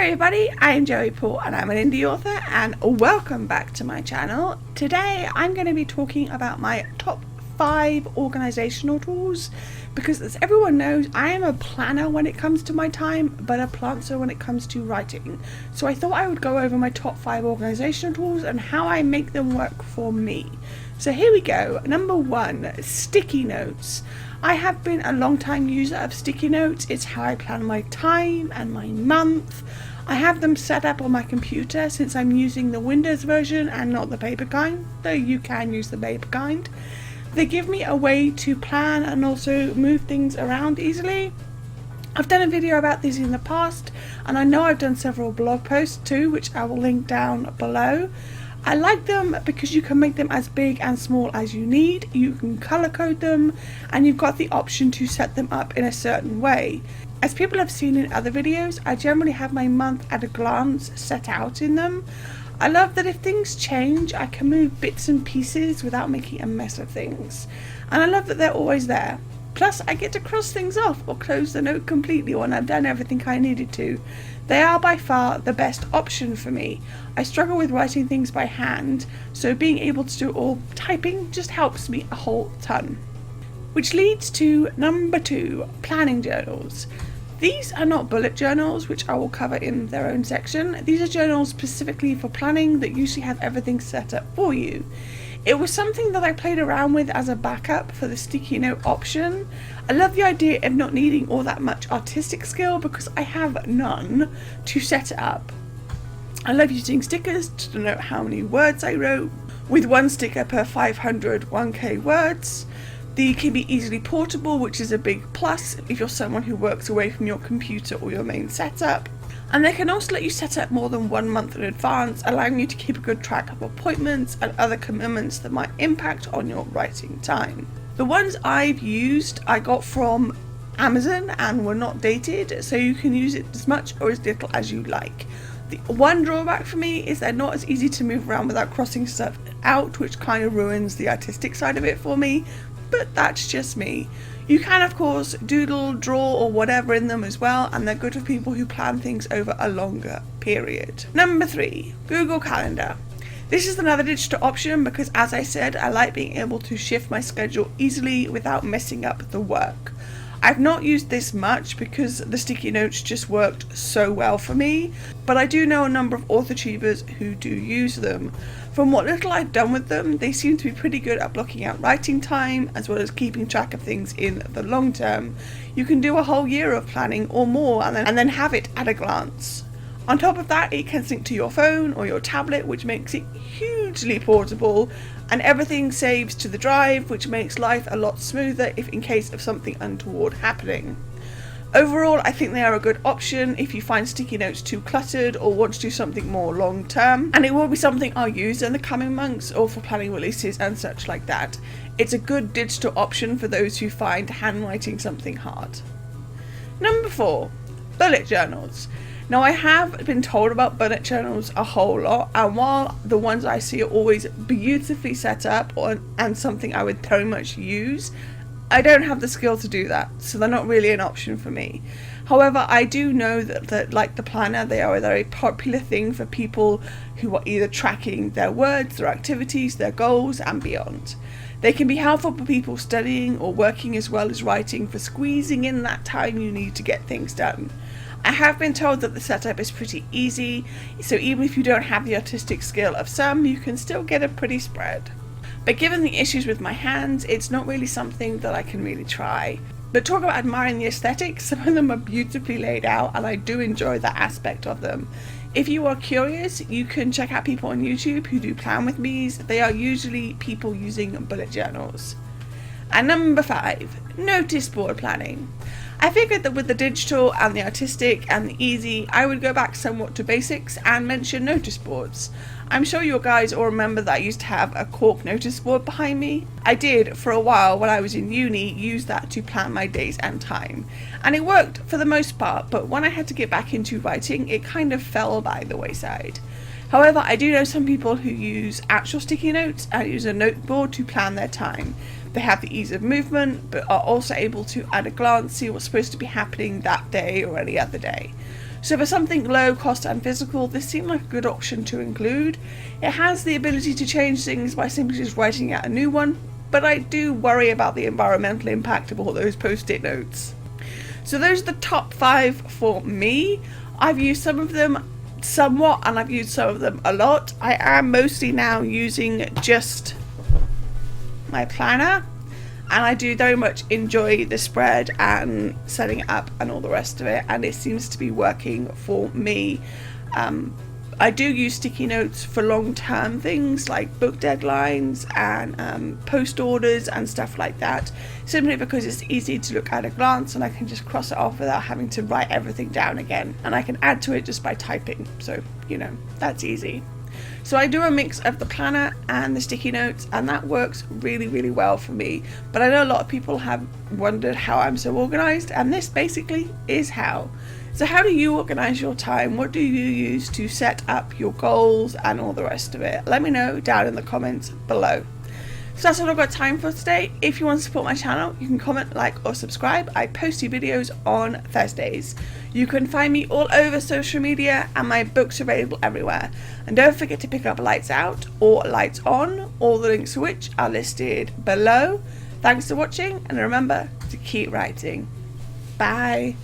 Hi everybody, I'm Joey Paul and I'm an indie author and welcome back to my channel. Today I'm going to be talking about my top 5 organisational tools because, as everyone knows, I am a planner when it comes to my time but a plantser when it comes to writing. So I thought I would go over my top 5 organisational tools and how I make them work for me. So here we go. Number 1, sticky notes. I have been a long time user of sticky notes. It's how I plan my time and my month. I have them set up on my computer since I'm using the Windows version and not the paper kind, though you can use the paper kind. They give me a way to plan and also move things around easily. I've done a video about these in the past, and I know I've done several blog posts too, which I will link down below. I like them because you can make them as big and small as you need, you can colour code them, and you've got the option to set them up in a certain way. As people have seen in other videos, I generally have my month at a glance set out in them. I love that if things change, I can move bits and pieces without making a mess of things. And I love that they're always there. Plus, I get to cross things off or close the note completely when I've done everything I needed to. They are by far the best option for me. I struggle with writing things by hand, so being able to do all typing just helps me a whole ton. Which leads to number 2, planning journals. These are not bullet journals, which I will cover in their own section. These are journals specifically for planning that usually have everything set up for you. It was something that I played around with as a backup for the sticky note option. I love the idea of not needing all that much artistic skill because I have none to set it up. I love using stickers to denote how many words I wrote, with one sticker per 500 1k words. They can be easily portable, which is a big plus if you're someone who works away from your computer or your main setup. And they can also let you set up more than 1 month in advance, allowing you to keep a good track of appointments and other commitments that might impact on your writing time. The ones I've used I got from Amazon and were not dated, so you can use it as much or as little as you like. The one drawback for me is they're not as easy to move around without crossing stuff out, which kind of ruins the artistic side of it for me, but that's just me. You can of course doodle, draw or whatever in them as well, and they're good for people who plan things over a longer period. Number 3, Google Calendar. This is another digital option because, as I said, I like being able to shift my schedule easily without messing up the work. I've not used this much because the sticky notes just worked so well for me, but I do know a number of Authortubers who do use them. From what little I've done with them, they seem to be pretty good at blocking out writing time as well as keeping track of things in the long term. You can do a whole year of planning or more and then have it at a glance. On top of that, it can sync to your phone or your tablet, which makes it hugely portable, and everything saves to the drive, which makes life a lot smoother if in case of something untoward happening. Overall, I think they are a good option if you find sticky notes too cluttered or want to do something more long term, and it will be something I'll use in the coming months or for planning releases and such like that. It's a good digital option for those who find handwriting something hard. Number 4, bullet journals. Now, I have been told about bullet journals a whole lot, and while the ones I see are always beautifully set up and something I would very much use, I don't have the skill to do that, so they're not really an option for me. However, I do know that like the planner, they are a very popular thing for people who are either tracking their words, their activities, their goals and beyond. They can be helpful for people studying or working as well as writing, for squeezing in that time you need to get things done. I have been told that the setup is pretty easy, so even if you don't have the artistic skill of some, you can still get a pretty spread. But given the issues with my hands, it's not really something that I can really try. But talk about admiring the aesthetics, some of them are beautifully laid out and I do enjoy that aspect of them. If you are curious, you can check out people on YouTube who do plan with me's. They are usually people using bullet journals. And number 5, notice board planning. I figured that with the digital and the artistic and the easy, I would go back somewhat to basics and mention notice boards. I'm sure you guys all remember that I used to have a cork notice board behind me. I did for a while when I was in uni use that to plan my days and time, and it worked for the most part, but when I had to get back into writing, it kind of fell by the wayside. However, I do know some people who use actual sticky notes and use a note board to plan their time. They have the ease of movement, but are also able to at a glance see what's supposed to be happening that day or any other day. So for something low cost and physical, this seemed like a good option to include. It has the ability to change things by simply just writing out a new one, but I do worry about the environmental impact of all those post-it notes. So those are the top 5 for me. I've used some of them somewhat and I've used some of them a lot. I am mostly now using just my planner, and I do very much enjoy the spread and setting it up and all the rest of it, and it seems to be working for me. I do use sticky notes for long-term things like book deadlines and post orders and stuff like that, simply because it's easy to look at a glance and I can just cross it off without having to write everything down again, and I can add to it just by typing, so you know, that's easy. So I do a mix of the planner and the sticky notes, and that works really, really well for me. But I know a lot of people have wondered how I'm so organized, and this basically is how. So how do you organize your time? What do you use to set up your goals and all the rest of it? Let me know down in the comments below. So that's all I've got time for today. If you want to support my channel, you can comment, like or subscribe. I post new videos on Thursdays. You can find me all over social media, and my books are available everywhere. And don't forget to pick up Lights Out or Lights On, all the links to which are listed below. Thanks for watching, and remember to keep writing. Bye.